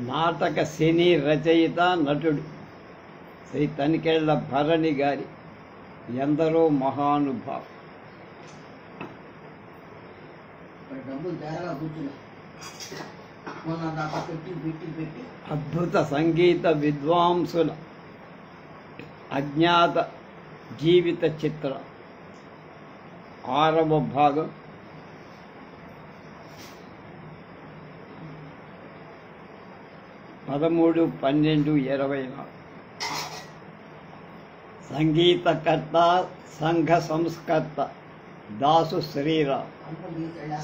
నాటక సినీ రచయిత నటుడు శ్రీ తనికెళ్ల భరణి గారి ఎందరో మహానుభావులు. అద్భుత సంగీత విద్వాంసుల అజ్ఞాత జీవిత చిత్రం 6వ భాగం. పదమూడు 12/24. సంగీతకర్త సంఘ సంస్కర్త దాసు శ్రీరామ్.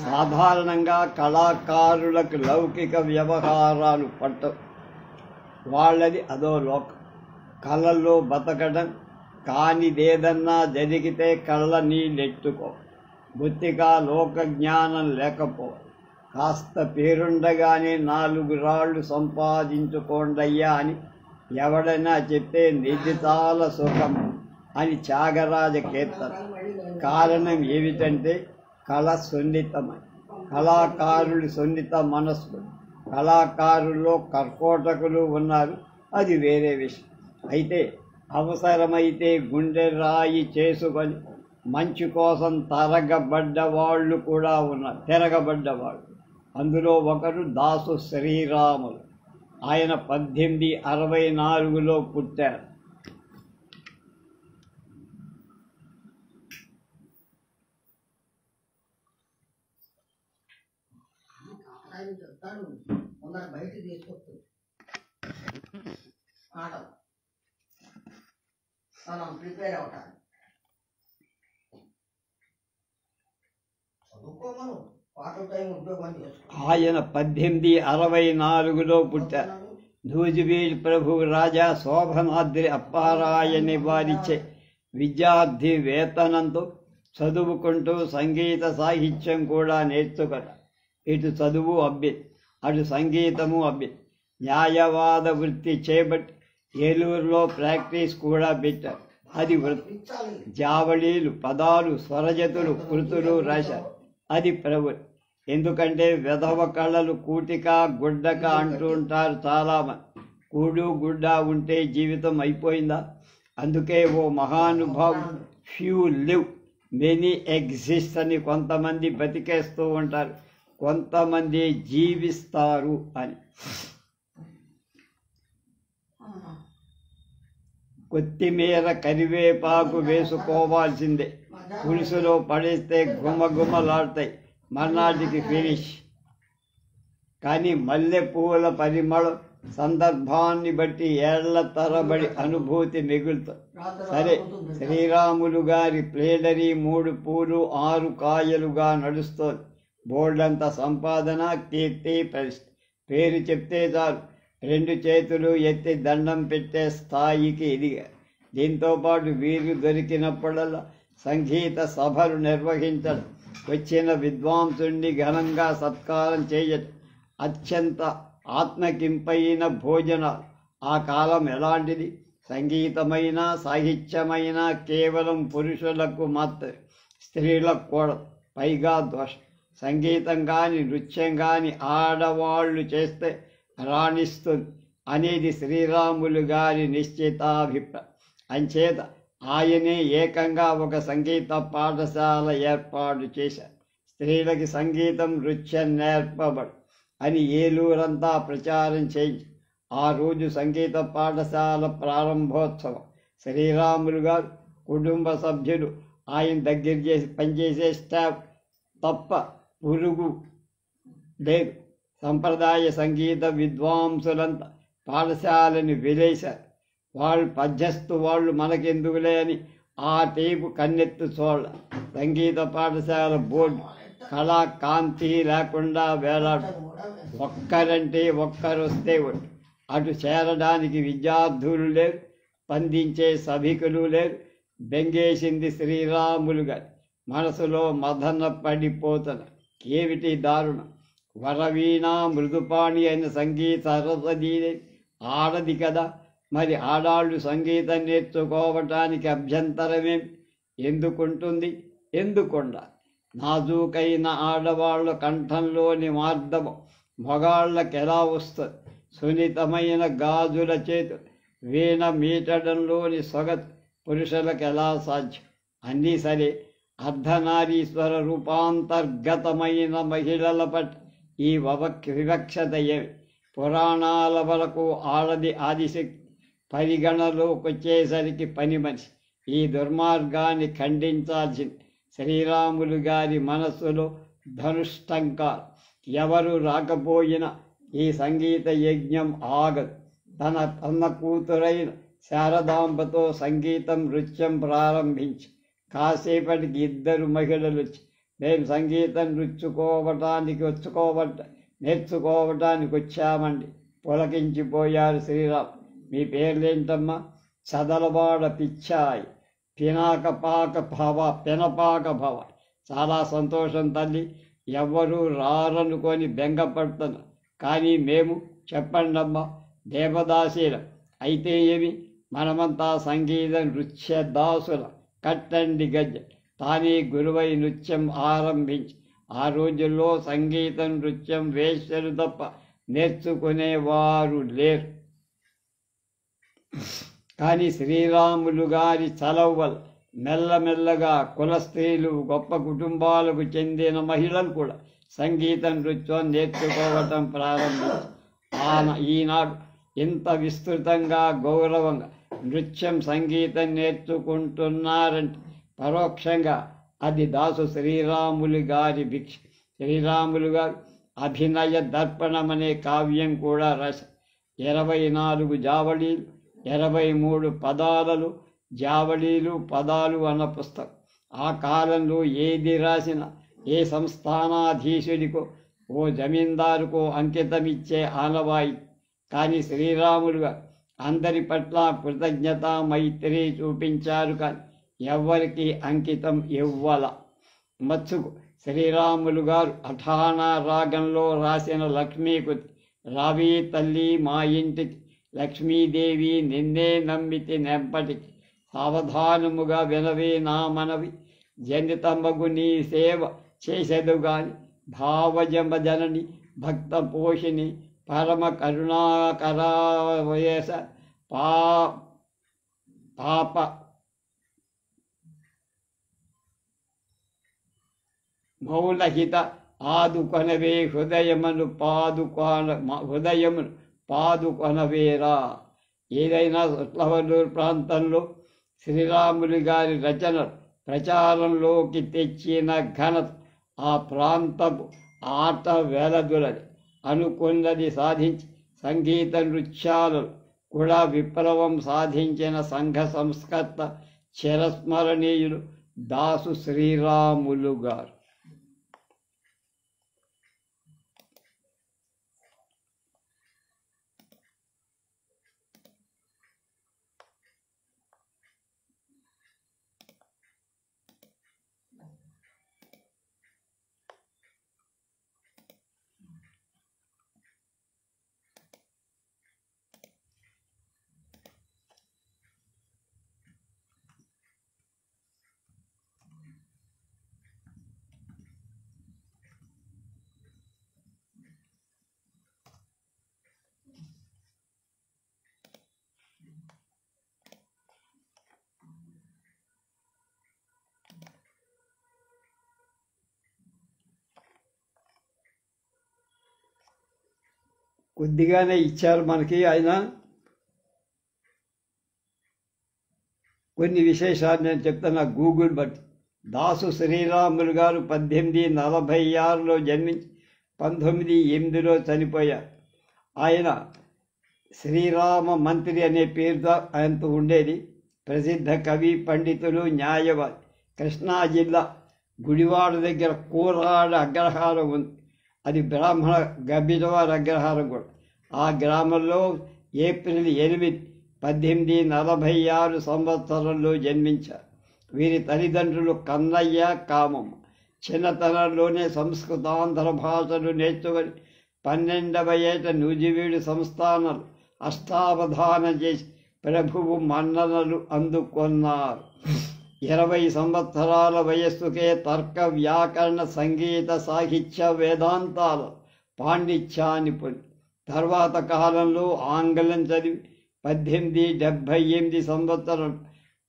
సాధారణంగా కళాకారులకు లౌకిక వ్యవహారాలు పట్టవు. వాళ్ళది అదో లోకం. కళల్లో బతకడం, కానిదేదన్నా జరిగితే కళ్ళ నీళ్ళెట్టుకో. బొత్తిగా లోక జ్ఞానం లేకపో. కాస్త పేరుండగానే 4 రాళ్ళు సంపాదించుకోండయ్యా అని ఎవడైనా చెప్తే నిజితాల సుఖం అని త్యాగరాజ కీర్తన. కారణం ఏమిటంటే కళ సున్నితమై, కళాకారులు సున్నిత మనస్సులు. కళాకారుల్లో కర్కోటకులు ఉన్నారు, అది వేరే విషయం. అయితే అవసరమైతే గుండె రాయి చేసుకొని మంచి కోసం తిరగబడ్డవాళ్ళు కూడా ఉన్నారు. అందులో ఒకరు దాసు శ్రీరాములు. ఆయన 1864లో పుట్టారు. ఆయన 1864లో పుట్టారు. నూజివీడు ప్రభు రాజా శోభనాద్రి అప్పారాయని వారిచే విద్యార్థి వేతనంతో చదువుకుంటూ సంగీత సాహిత్యం కూడా నేర్చుకున్నారు. ఇటు చదువు అబ్బే, అటు సంగీతము అబ్బే. న్యాయవాద వృత్తి చేపట్టి ఏలూరులో ప్రాక్టీస్ కూడా పెట్టారు. అది వృత్తి. జావళీలు, పదాలు, స్వరజతులు, కృతులు రాశారు. అది ప్రవృత్తి. ఎందుకంటే వెధవ కళలు కూటిక గుడ్డక అంటూ ఉంటారు చాలామంది. కూడు గుడ్డ ఉంటే జీవితం అయిపోయిందా? అందుకే ఓ మహానుభావుడు ఫ్యూ లివ్ మెనీ ఎగ్జిస్ట్ అని కొంతమంది బతికేస్తూ ఉంటారు, కొంతమంది జీవిస్తారు అని. కొత్తిమీర కరివేపాకు వేసుకోవాల్సిందే. పులుసులో పడేస్తే గుమగుమలాడతాయి, మర్నాటికి ఫినిష్. కానీ మల్లె పువ్వుల పరిమళం సందర్భాన్ని బట్టి ఏళ్ల తరబడి అనుభూతి మిగులుతుంది. సరే, శ్రీరాములు గారి ప్లేడరీ 3 పూలు 6 కాయలుగా నడుస్తోంది. బోర్డంత సంపాదన, కీర్తి, ప్రతిష్ఠ. పేరు చెప్తే చాలు 2 చేతులు ఎత్తి దండం పెట్టే స్థాయికి ఎదిగారు. దీంతోపాటు వీరు దొరికినప్పుడల్లా సంగీత సభలు నిర్వహించడం, వచ్చిన విద్వాంసుడిని ఘనంగా సత్కారం చేయటం, అత్యంత ఆత్మకింపైన భోజనాలు. ఆ కాలం ఎలాంటిది? సంగీతమైన సాహిత్యమైన కేవలం పురుషులకు మాత్రమే, స్త్రీలకు కూడా. పైగా దోషం. సంగీతం కానీ నృత్యం కానీ ఆడవాళ్ళు చేస్తే రాణిస్తుంది అనేది శ్రీరాములు గారి నిశ్చితాభిప్రాయం. అంచేత ఆయనే ఏకంగా ఒక సంగీత పాఠశాల ఏర్పాటు చేశారు. స్త్రీలకి సంగీతం నృత్యం నేర్పబడు అని ఏలూరంతా ప్రచారం చేయించి ఆ రోజు సంగీత పాఠశాల ప్రారంభోత్సవం. శ్రీరాములు గారు కుటుంబ సభ్యులు, ఆయన దగ్గర పనిచేసే స్టాఫ్ తప్ప పురుగు లేదు. సంప్రదాయ సంగీత విద్వాంసులంతా పాఠశాలని వెలేశారు. వాళ్ళు పద్యస్తు వాళ్ళు మనకెందుకులే అని ఆ టేపు కన్నెత్తు చూడ. సంగీత పాఠశాల బోర్డు కళా కాంతి లేకుండా వేలాడు. ఒక్కరంటే ఒక్కరొస్తే అటు చేరడానికి విద్యార్థులు లేరు, స్పందించే సభికులు లేరు. బెంగేసింది శ్రీరాములు గారి మనసులో మదన పడిపోతున్న. ఏమిటి దారుణం! వరవీణా మృదుపాణి అయిన సంగీత సరస్వతి ఆడది కదా. మరి ఆడాళ్ళు సంగీతం నేర్చుకోవటానికి అభ్యంతరమేం ఎందుకుంటుంది? ఎందుకుండాలి? నాజూకైన ఆడవాళ్ళ కంఠంలోని మార్దము మగాళ్ళకి ఎలా వస్తుంది? సున్నితమైన గాజుల చేతు వీణ మీటడంలోని సొగతు పురుషులకు ఎలా సాధ్యం? అన్నీ సరే, అర్ధనారీశ్వర రూపాంతర్గతమైన మహిళల పట్ల ఈ వివక్షత ఏమి? పురాణాల వరకు ఆడది ఆదిశక్తి, పరిగణలోకొచ్చేసరికి పని మనిషి. ఈ దుర్మార్గాన్ని ఖండించాల్సింది. శ్రీరాములు గారి మనస్సులో ధనుష్టంకారు. ఎవరు రాకపోయినా ఈ సంగీత యజ్ఞం ఆగదు. తన కూతురైన శారదాంబతో సంగీతం నృత్యం ప్రారంభించి కాసేపటికి ఇద్దరు మహిళలు వచ్చి, మేము సంగీతం నేర్చుకోవటానికి వచ్చామండి. పులకించిపోయారు శ్రీరామ్. మీ పేర్లేంటమ్మా? చదలవాడ పిచ్చాయి, పినపాక భవ. చాలా సంతోషం తల్లి, ఎవ్వరూ రారనుకొని బెంగపడుతున్నా. కానీ మేము చెప్పండమ్మా, దేవదాసీలం అయితే ఏమి? మనమంతా సంగీత నృత్య దాసుల. కట్టండి గజ్జ. తానే గురువై నృత్యం ఆరంభించి, ఆ రోజుల్లో సంగీతం నృత్యం వేశ్యలు తప్ప నేర్చుకునేవారు లేరు. కానీ శ్రీరాములు గారి చలవ వల్ల మెల్లమెల్లగా కుల స్త్రీలు, గొప్ప కుటుంబాలకు చెందిన మహిళలు కూడా సంగీతం నృత్యం నేర్చుకోవటం ప్రారంభించారు. ఈనాడు ఇంత విస్తృతంగా గౌరవంగా నృత్యం సంగీతం నేర్చుకుంటున్నారంటే పరోక్షంగా అది దాసు శ్రీరాములు గారి భిక్ష. శ్రీరాములు గారు అభినయ దర్పణం అనే కావ్యం కూడా రాశారు. 24 జావళీలు, 23 పదాలలో జావళీలు పదాలు అన్న పుస్తకం. ఆ కాలంలో ఏది రాసినా ఏ సంస్థానాధీశుడికో ఓ జమీందారుకో అంకితమిచ్చే ఆనవాయి. కానీ శ్రీరాములు గారు అందరి పట్ల కృతజ్ఞత మైత్రి చూపించారు. కానీ ఎవ్వరికి అంకితం ఇవ్వాల. మచ్చుకు శ్రీరాములు గారు అఠానా రాగంలో రాసిన లక్ష్మీకృతి, రావి తల్లి మా ఇంటికి, లక్ష్మీదేవి నిన్నే నమ్మితి నెంపటికి, సావధానముగా వినవే నా మనవి, జనితమ్మగు నీ సేవ చేసెదుగాని, భావజమ జనని భక్త పోషిణి, పరమ కరుణాకరావయస పాప మౌలహిత ఆదుకొనవే హృదయమును పాదుకొనవేరా. ఏదైనా ఉత్లవనూరు ప్రాంతంలో శ్రీరాములు గారి రచనలు ప్రచారంలోకి తెచ్చిన ఘనత ఆ ప్రాంతపు ఆట వెలదులది. అనుకున్నది సాధించి సంగీత నృత్యాలను కూడా విప్లవం సాధించిన సంఘ సంస్కర్త చిరస్మరణీయులు దాసు శ్రీరాములు గారు. కొద్దిగానే ఇచ్చారు మనకి. ఆయన కొన్ని విశేషాలు నేను చెప్తున్నా గూగుల్ బట్టి. దాసు శ్రీరాములు గారు 1846లో జన్మించి 1908లో చనిపోయారు. ఆయన శ్రీరామ మంత్రి అనే పేరుతో ఆయనతో ఉండేది. ప్రసిద్ధ కవి, పండితులు, న్యాయవాది. కృష్ణా జిల్లా గుడివాడ దగ్గర కూరాడ అగ్రహారం ఉంది. అది బ్రాహ్మణ గబ్బిదవారి అగ్రహారం కూడా. ఆ గ్రామంలో ఏప్రిల్ 8, 1846 సంవత్సరంలో జన్మించారు. వీరి తల్లిదండ్రులు కన్నయ్య, కామమ్మ. చిన్నతనంలోనే సంస్కృతాంధ్ర భాషలు నేర్చుకొని 12వ ఏట నూజివీడు సంస్థానాలు అష్టావధాన చేసి ప్రభువు మన్ననలు అందుకున్నారు. 20 సంవత్సరాల వయస్సుకే తర్క, వ్యాకరణ, సంగీత, సాహిత్య, వేదాంతాల పాండిత్యాన్ని పొంది తర్వాత కాలంలో ఆంగ్లం చదివి 1878 సంవత్సరం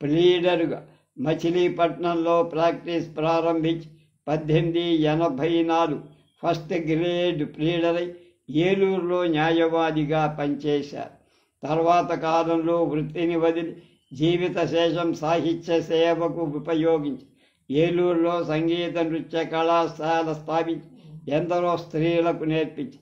ప్లీడరుగా మచిలీపట్నంలో ప్రాక్టీస్ ప్రారంభించి 1884 ఫస్ట్ గ్రేడ్ ప్లీడరై ఏలూరులో న్యాయవాదిగా పనిచేశారు. తర్వాత కాలంలో వృత్తిని వదిలి జీవిత శేషం సాహిత్య సేవకు ఉపయోగించి ఏలూరులో సంగీత నృత్య కళాశాల స్థాపించి ఎందరో స్త్రీలకు నేర్పించి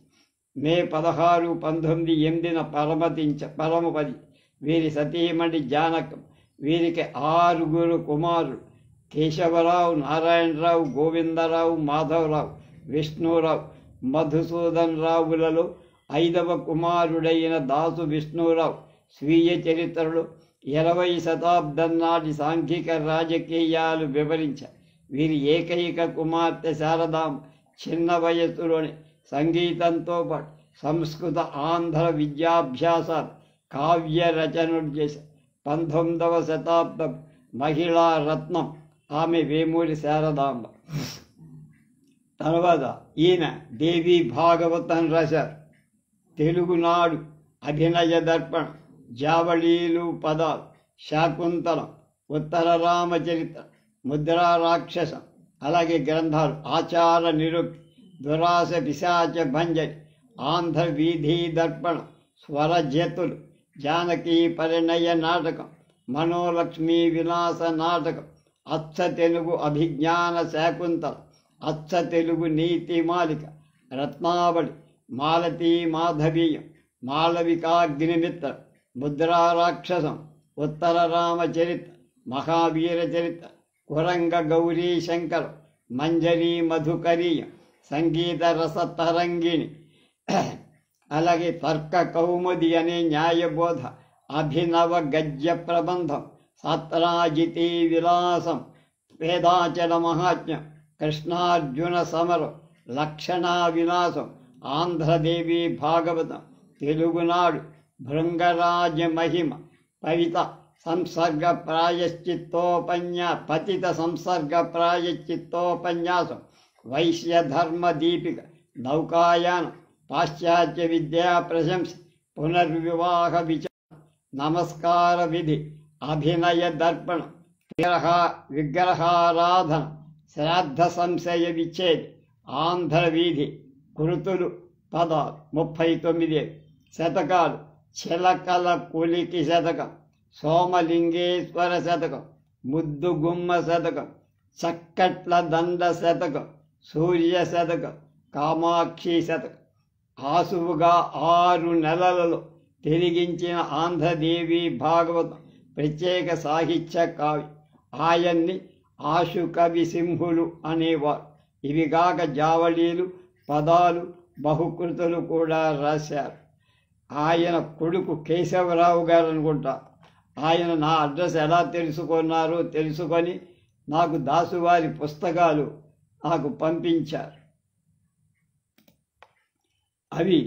మే 16, 1908 పరమపది వీరి సతీమణి జానకం. వీరికి 6 కుమారులు: కేశవరావు, నారాయణరావు, గోవిందరావు, మాధవరావు, విష్ణురావు, మధుసూదన్ రావులలో 5వ కుమారుడైన దాసు విష్ణురావు స్వీయ చరిత్రలో 20వ శతాబ్దం నాటి సాంఘిక రాజకీయాలు వివరించారు. వీరి ఏకైక కుమార్తె శారదాం చిన్న వయస్సులోనే సంగీతంతో పాటు సంస్కృత ఆంధ్ర విద్యాభ్యాసాలు, కావ్య రచనలు చేశారు. 19వ శతాబ్దం మహిళా రత్నం ఆమె వేమూరి శారదాంబ. తర్వాత ఈయన దేవి భాగవతం రాశారు. తెలుగునాడు, అభినయ దర్పణం, జావళీలు పదాలు, శాకుంతలం, ఉత్తర రామచరిత్ర, ముద్రా రాక్షసం, అలాగే గ్రంథాలు ఆచార నిరుక్తి, దురాస పిశాచ భంజరి, ఆంధ్ర వీధి దర్పణం, స్వరజతులు, జానకీ పరిణయ నాటకం, మనోలక్ష్మీ విలాస నాటకం, అచ్చ తెలుగు అభిజ్ఞాన శాకుంతలం, అచ్చ తెలుగు నీతి మాలిక, రత్నావళి, మాలతీ మాధవీయం, మాళవికాగ్నిమిత్ర, ముద్రా రాక్షసం, ఉత్తర రామచరిత్ర, మహావీర చరిత్ర, కురంగ గౌరీ శంకరం, మంజరీ మధుకరీయం, సంగీత రస తరంగిణి, అలాగే తర్క కౌముది అనే న్యాయబోధ, అభినవ గద్య ప్రబంధం, సత్రాజితీ విలాసం, వేదాచల మహాత్మ్యం, కృష్ణార్జున సమరం, లక్షణా విలాసం, ఆంధ్రదేవి భాగవతం, తెలుగునాడు, భృంగరాజ మహిమ, పతిత సంసర్గ ప్రాయశ్చిత్తోపన్యాసం, వైశ్యధర్మ దీపిక, నౌకాయానం, పాశ్చాత్య విద్యా ప్రశంస, పునర్వివాహ విచారం, నమస్కార విధి, అభినయ దర్పణం, విగ్రహారాధన, శ్రాద్ధ సంశయ విచ్ఛేది, ఆంధ్ర వీధి, కృతులు పదాలు 39 శతకాలు, చిలకల కులికి శతకం, సోమలింగేశ్వర శతకం, ముద్దుగుమ్మ శతకం, చక్కట్ల దండ శతకం, సూర్య శతకం, కామాక్షి శతకం. ఆసువుగా 6 నెలలలో తిరిగించిన ఆంధ్రదేవి భాగవతం ప్రత్యేక సాహిత్య కావ్యం. ఆయన్ని ఆశు కవి సింహులు అనేవారు. ఇవిగాక జావళీలు, పదాలు, బహుకృతులు కూడా రాశారు. ఆయన కొడుకు కేశవరావు గారు అనుకుంటా. ఆయన నా అడ్రస్ ఎలా తెలుసుకున్నారో తెలుసుకొని నాకు దాసువారి పుస్తకాలు నాకు పంపించారు. అవి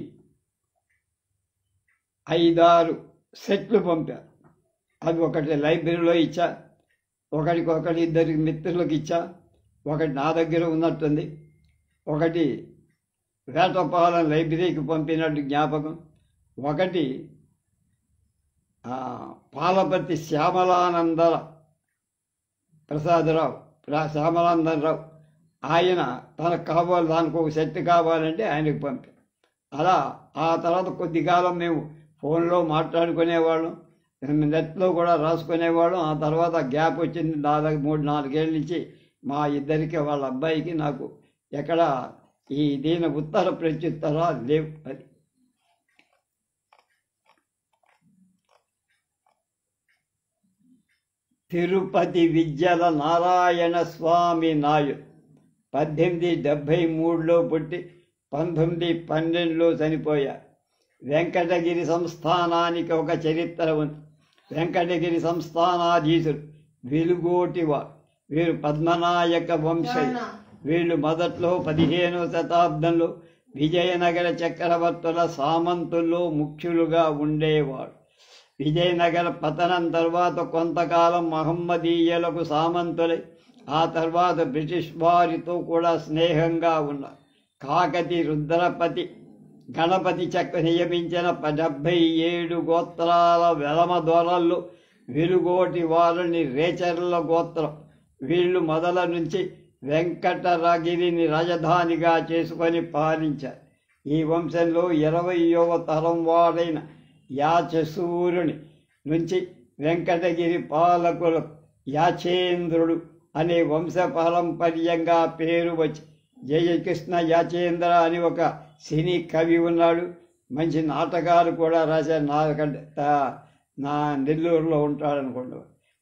5-6 సెట్లు పంపారు. అవి ఒకటి లైబ్రరీలో ఇచ్చా, ఒకటి ఇద్దరికి మిత్రులకు ఇచ్చా, ఒకటి నా దగ్గర ఉన్నట్టుంది, ఒకటి వేటపాలెం లైబ్రరీకి పంపినట్టు జ్ఞాపకం, ఒకటి పాలపర్తి శ్యామలానందరావు ఆయన తనకు కావాలి, దానికి ఒక సెట్ కావాలంటే ఆయనకు పంపారు. అలా ఆ తర్వాత కొద్ది కాలం మేము ఫోన్లో మాట్లాడుకునేవాళ్ళం, నెట్లో కూడా రాసుకునేవాళ్ళం. ఆ తర్వాత గ్యాప్ వచ్చింది, దాదాపు 3-4 ఏళ్ళ నుంచి మా ఇద్దరికి వాళ్ళ అబ్బాయికి నాకు ఎక్కడ దీని ఉత్తర ప్రత్యుత్తరాలు లేవు. అది తిరుపతి విద్యల నారాయణ స్వామి నాయుడు 1873లో పుట్టి 1912లో చనిపోయారు. వెంకటగిరి సంస్థానానికి ఒక చరిత్ర ఉంది. వెంకటగిరి సంస్థానాధీశుడు వెలుగోటివారు. వీరు పద్మనాయక వంశీయులు. వీళ్ళు మొదట్లో 15వ శతాబ్దంలో విజయనగర చక్రవర్తుల సామంతుల్లో ముఖ్యులుగా ఉండేవాడు. విజయనగర పతనం తర్వాత కొంతకాలం మహమ్మదీయులకు సామంతులై ఆ తర్వాత బ్రిటిష్ వారితో కూడా స్నేహంగా ఉన్నారు. కాకతి రుద్రపతి గణపతి చక్ర నియమించిన 77 గోత్రాల వెలమ దొరల్లో వెలుగోటి వారిని రేచర్ల గోత్రం. వీళ్ళు మొదల నుంచి వెంకటరగిరిని రాజధానిగా చేసుకొని పాలించారు. ఈ వంశంలో 20వ తరం వాడైన యాచసూరుని నుంచి వెంకటగిరి పాలకులకు యాచేంద్రుడు అనే వంశపారంపర్యంగా పేరు వచ్చి జయకృష్ణ యాచేంద్ర అని ఒక సినీ కవి ఉన్నాడు. మంచి నాటకాలు కూడా రాశారు. నా నెల్లూరులో ఉంటాడనుకోండి.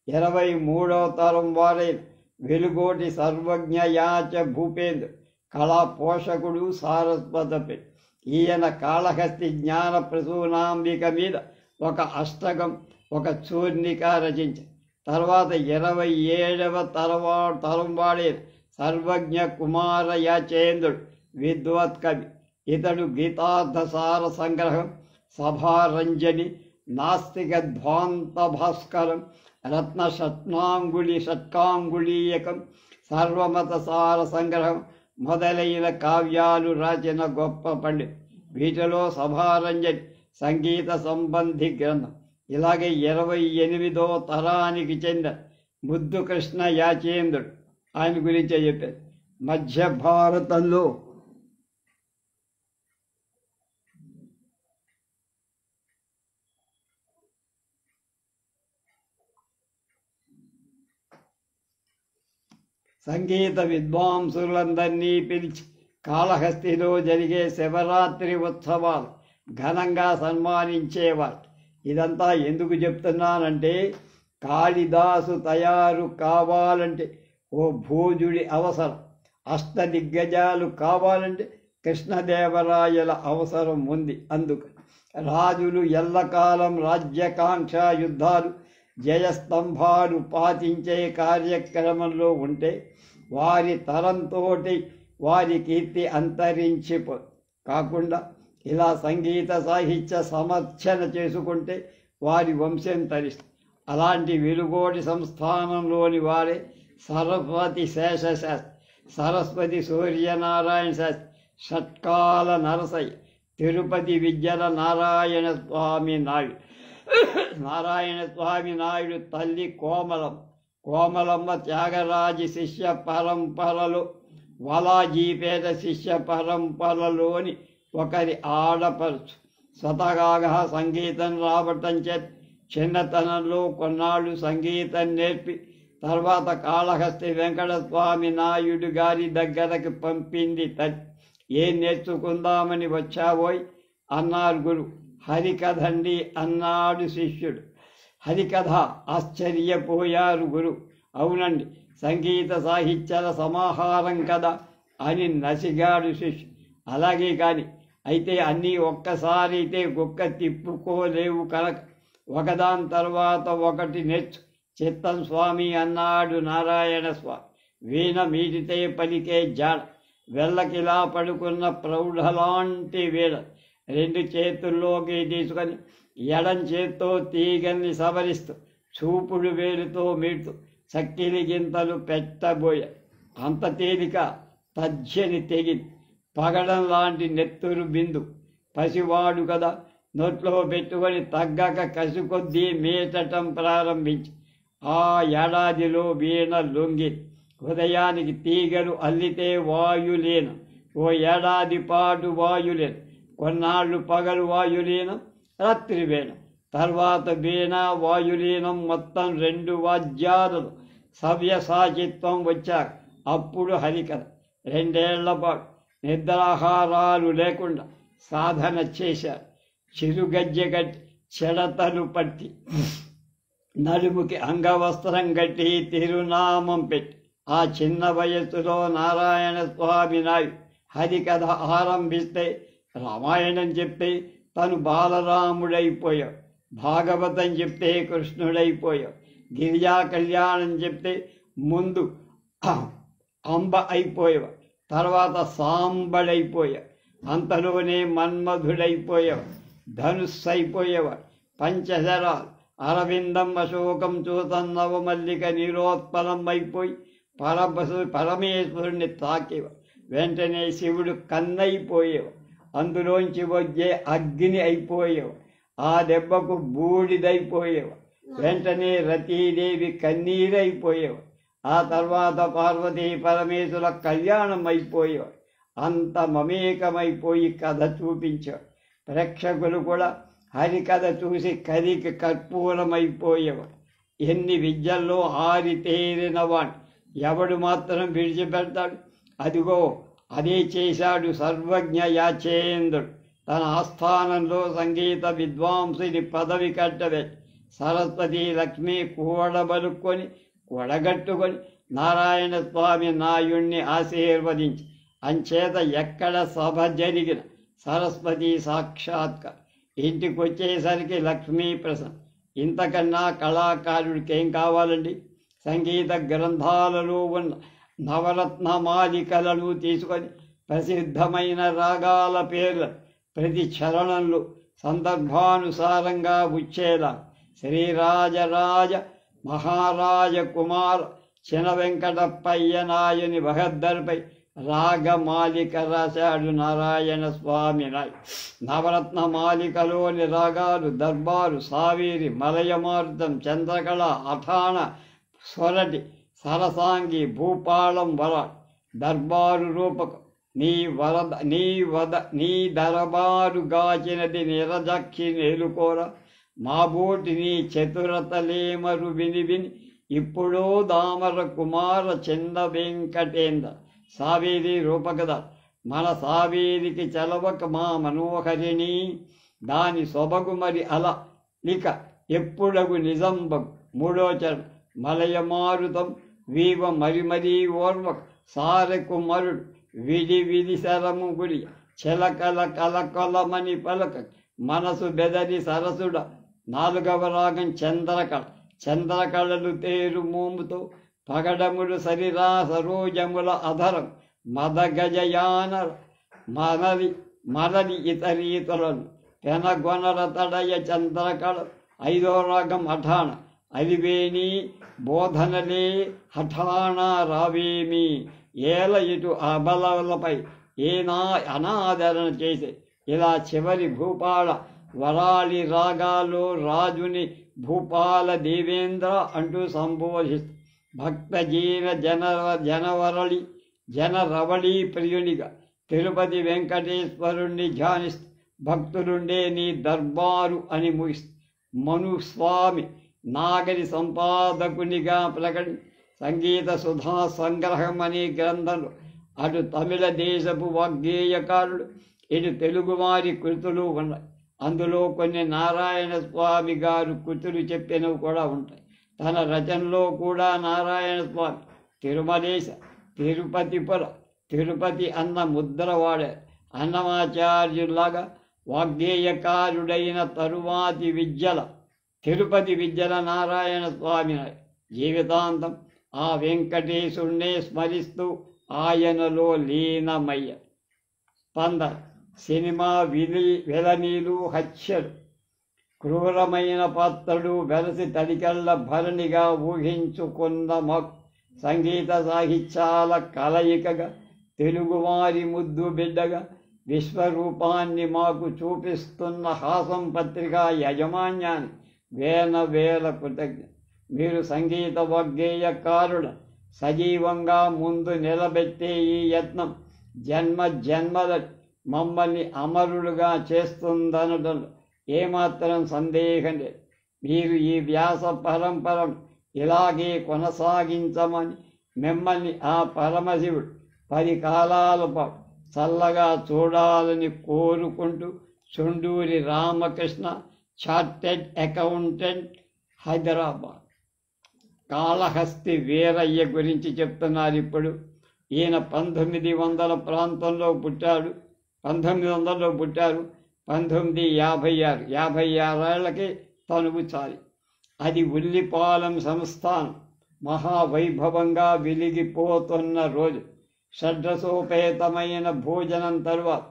23వ తరం వారైన వెలుగోటి సర్వజ్ఞ యాచ భూపేంద్ర కళా పోషకుడు సారస్వత. ఈయన కాళహస్తి జ్ఞాన ప్రసూనాంబిక మీద ఒక అష్టకం, ఒక చూర్ణిక రచించారు. తర్వాత 27వ తరం వాడైన సర్వజ్ఞ కుమార యాచేంద్రుడు విద్వత్ కవి. ఇతడు గీతార్థసార సంగ్రహం, సభారంజని, నాస్తిక ధ్వాంత భాస్కరం, రత్న షట్కాంగుళీయకం, సర్వమత సార సంగ్రహం మొదలైన కావ్యాలు రాసిన గొప్ప పండితుడు. వీటిలో సభారంజని సంగీత సంబంధి గ్రంథం. ఇలాగే 28వ తరానికి చెందిన ముద్దు కృష్ణ యాచేంద్రుడు, ఆయన గురించే చెప్పారు. మధ్య భారతంలో సంగీత విద్వాంసులందరినీ పిలిచి కాళహస్తిలో జరిగే శివరాత్రి ఉత్సవాలు ఘనంగా సన్మానించేవారు. ఇదంతా ఎందుకు చెప్తున్నానంటే, కాళిదాసు తయారు కావాలంటే ఓ భోజుడి అవసరం, అష్టదిగ్గజాలు కావాలంటే కృష్ణదేవరాయల అవసరం ఉంది. అందుకు రాజులు ఎల్లకాలం రాజ్యకాంక్ష యుద్ధాలు జయస్తంభాలు పాటించే కార్యక్రమంలో ఉంటే వారి తరంతో వారి కీర్తి అంతరించిపో కాకుండా ఇలా సంగీత సాహిత్య సమర్చన చేసుకుంటే వారి వంశం తరిస్తుంది. అలాంటి వెలుగోటి సంస్థానంలోని వారే సరస్వతి శేషశాస్త్రి, సరస్వతి సూర్యనారాయణ శాస్త్రి, షట్కాల నరసయ్య, తిరుపతి విద్యల నారాయణ స్వామి నాయుడు తల్లి కోమలమ్మ త్యాగరాజు శిష్య పరంపరలో వలాజీపేట శిష్య పరంపరలోని ఒకరి ఆడపడుచు. స్వతహాగా సంగీతం రావటం చేత చిన్నతనంలో కొన్నాళ్ళు సంగీతం నేర్పి తర్వాత కాళహస్తి వెంకటస్వామి నాయుడు గారి దగ్గరకు పంపింది తల్లి. ఏం నేర్చుకుందామని వచ్చావోయ్ అన్నారు గురు. హరికథండి అన్నాడు శిష్యుడు. హరికథ? ఆశ్చర్యపోయారు గురు. అవునండి, సంగీత సాహిత్యాల సమాహారం కదా అని నసిగాడు శిష్యుడు. అలాగే కాని అయితే అన్నీ ఒక్కసారి అయితే గుక్క తిప్పుకోలేవు కనుక ఒకదాని తర్వాత ఒకటి నేర్చు చిత్తం స్వామి అన్నాడు నారాయణ స్వామి. వీణ మీటితే పలికే జాడ, వెళ్ళకిలా పడుకున్న ప్రౌఢలాంటి వీణ 2 చేతుల్లోకి తీసుకొని ఎడం చేత్తో తీగల్ని సవరిస్తూ చూపుడు వేలుతో మీటుతూ చక్కిలి గింతలు పెట్టబోయాడు. అంత తేలిక తజ్జని తెగింది. పగడం లాంటి నెత్తురు బిందు. పసివాడు కదా, నోట్లో పెట్టుకొని తగ్గక కసికొద్దీ మీటటం ప్రారంభించి ఆ ఏడాదిలో వీణ లొంగి హృదయానికి తీగలు అల్లితే వాయులీనం. ఓ ఏడాది పాటు వాయులీనం, కొన్నాళ్ళు పగలు వాయులీనం, రాత్రి వీణం, తర్వాత వీణ వాయులీనం, మొత్తం 2 వాద్యాలు సవ్యసాచిత్వం వచ్చాక అప్పుడు హరికథ. 2 ఏళ్ల పాటు నిద్రాహారాలు లేకుండా సాధన చేశారు. చిరుగజ్జె కట్టి చెడతలు పట్టి నలుగుకి అంగవస్త్రం కట్టి తిరునామం పెట్టి ఆ చిన్న వయస్సులో నారాయణ స్వామి నాయుడు హరికథ ఆరంభిస్తే రామాయణం చెప్తే తను బాలరాముడైపోయావు, భాగవతం చెప్తే కృష్ణుడైపోయావు, గిరిజా కళ్యాణం చెప్తే ముందు అంబ అయిపోయావు, తర్వాత సాంబడైపోయావు, అంతలోనే మన్మధుడైపోయావు, ధనుస్సు అయిపోయేవా, పంచశరాలు అరవిందం అశోకం చూతం నవమల్లిక నీరోత్పలం అయిపోయి పరమేశ్వరుణ్ణి తాకేవ. వెంటనే శివుడు కన్నైపోయేవ. అందులోంచి వచ్చే అగ్ని అయిపోయేవు, ఆ దెబ్బకు బూడిదైపోయేవు. వెంటనే రతీదేవి కన్నీరైపోయేవు. ఆ తర్వాత పార్వతీ పరమేశ్వర కళ్యాణం అయిపోయేవాడు. అంత మమేకమైపోయి కథ చూపించాడు. ప్రేక్షకులు కూడా హరికథ చూసి కరికి కర్పూరమైపోయేవాడు. ఎన్ని విద్యల్లో ఆరితేరిన వాడు ఎవడు మాత్రం విడిచిపెడతాడు? అదిగో అదే చేశాడు సర్వజ్ఞ యాచేంద్రుడు. తన ఆస్థానంలో సంగీత విద్వాంసుని పదవి కట్టబెట్టి సరస్వతి లక్ష్మి కూడబలుక్కొని కూడగట్టుకొని నారాయణ స్వామి నాయుణ్ణి ఆశీర్వదించి, అంచేత ఎక్కడ సభ జరిగిన సరస్వతి సాక్షాత్కారం. ఇంటికొచ్చేసరికి లక్ష్మీ ప్రసన్న. ఇంతకన్నా కళాకారుడికి ఏం కావాలండి? సంగీత గ్రంథాలలో ఉన్న నవరత్నమాలికలను తీసుకొని ప్రసిద్ధమైన రాగాల పేర్ల ప్రతి చరణంలో సందర్భానుసారంగా వచ్చేలా శ్రీరాజరాజ మహారాజ కుమార్ చిన వెంకటప్పయ్య నాయుని బహద్దర్పై రాగమాలిక రాశాడు నారాయణ స్వామి నాయ్. నవరత్న మాలికలోని రాగాలు దర్బారు, సావేరి, మలయమార్దం, చంద్రకళ, అఠాణ, స్వరటి, సరసాంగి, భూపాళం, వరాడ్. దర్బారు రూపకం నీ దరబారు గాచినది నిరజక్షి నేలుకోర, మాబోటి నీ చతురతలేమరు విని విని ఇప్పుడో దామర కుమార చంద వెంకటేంద్ర. సావేరి రూపకథ. మన సావేరికి చలవక మా మనోహరిణి, దాని సొబగు మరి అలా ఇక ఎప్పుడగు నిజంబగు. మూడో చరణం మలయమారుతం వీవ మరి మరీ ఓర్వక సారెకు మరుడు విడి విధి శరము గుడి చెలకల కలకలమని పలక మనసు బెదరి సరసుడ. నాలుగవ రాగం చంద్రకళ. చంద్రకళలు తేరు మోముతో పగడములు సరిరా సరోజముల అధరం మదగజయాన మరలి ఇతరీతులను పెనగొనర తడయ చంద్రకళ. ఐదో రాగం అఠాణ. అలివేణి బోధనలే హఠాణ రావేమి ఏల ఇటు అబలపై అనాదరణ చేసే. ఇలా చివరి భూపాల వరాళి రాగాల్లో రాజుని భూపాల దేవేంద్ర అంటూ సంబోధిస్తూ భక్తజీన జనరవళి ప్రియునిగా తిరుపతి వెంకటేశ్వరుణ్ణి ధ్యానిస్తూ భక్తులుండే నీ దర్బారు అని ముగిస్తూ మనుస్వామి నాగరి సంపాదకునిగా ప్రకటి సంగీత సుధా సంగ్రహం అనే గ్రంథంలో అటు తమిళ దేశపు వాగ్గేయకారుడు ఇటు తెలుగువారి కృతులు ఉన్నాయి. అందులో కొన్ని నారాయణ స్వామి గారు కృతులు చెప్పినవి కూడా ఉంటాయి. తన రచనలో కూడా నారాయణ స్వామి తిరుమలేశ, తిరుపతిపుర, తిరుపతి అన్న ముద్ర వాడారు. అన్నమాచార్యులాగా వాగ్గేయకారుడైన తరువాతి విద్యల తిరుపతి విద్యల నారాయణ స్వామి జీవితాంతం ఆ వెంకటేశుణ్ణే స్మరిస్తూ ఆయనలో లీనమయ్య. స్పందన. సినిమా వెలనీలు, హత్యలు, క్రూరమైన పాత్రలు వెలసి తడికళ్ళ భరణిగా ఊహించుకున్న మాకు సంగీత సాహిత్యాల కలయికగా తెలుగువారి ముద్దు బిడ్డగా విశ్వరూపాన్ని మాకు చూపిస్తున్న హాసం పత్రికా యాజమాన్యాన్ని వేల కృతజ్ఞ. మీరు సంగీత వాగ్గేయకారుల సజీవంగా ముందు నిలబెట్టే ఈ యత్నం జన్మల మమ్మల్ని అమరులుగా చేస్తుందనడంలో ఏమాత్రం సందేహం లేదు. మీరు ఈ వ్యాస పరంపరను ఇలాగే కొనసాగించమని మిమ్మల్ని ఆ పరమశివుడు 10 కాలాల పాటు చల్లగా చూడాలని కోరుకుంటూ చుండూరి రామకృష్ణ, చార్టెడ్ అకౌంటెంట్, హైదరాబాద్. కాళహస్తి వీరయ్య గురించి చెప్తున్నారు ఇప్పుడు. ఈయన 1900 ప్రాంతంలో పుట్టాడు. 1900లో పుట్టారు. 1956 56 తనువు చాలి. అది ఉల్లిపాలెం సంస్థానం మహావైభవంగా వెలిగిపోతున్న రోజు. షడ్రసోపేతమైన భోజనం తరువాత